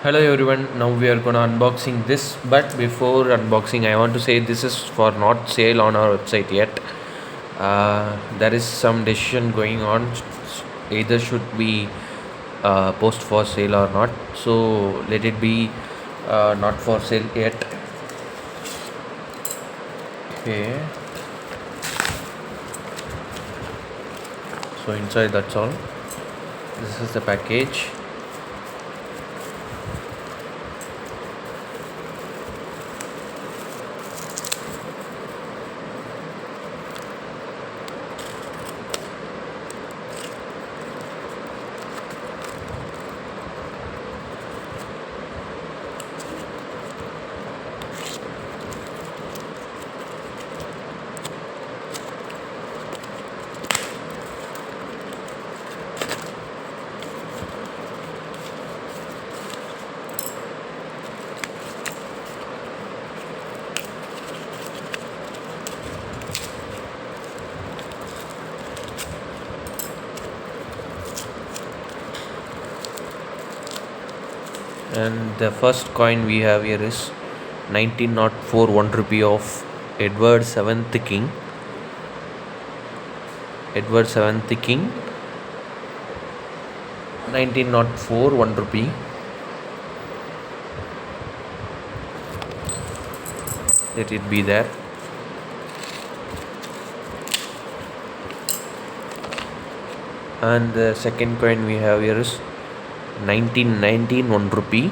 Hello everyone, now we are gonna unboxing this, but before unboxing I want to say this is for not sale on our website yet. There is some decision going on, either should be post for sale or not, so let it be not for sale yet. Okay, so inside that's all. This is the package. And the first coin we have here is 1904 1 rupee of Edward 7th King. Edward 7th King, 1904 1 rupee. Let it be there. And the second coin we have here is 1919 1 rupee.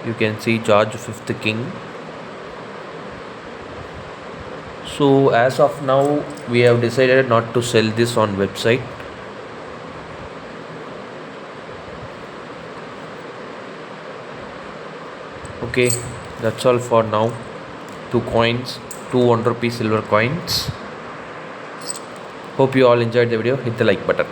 You can see George 5th King. So as of now we have decided not to sell this on website. Okay, that's all for now. Two coins, two 1 rupee silver coins. Hope you all enjoyed the video. Hit the like button.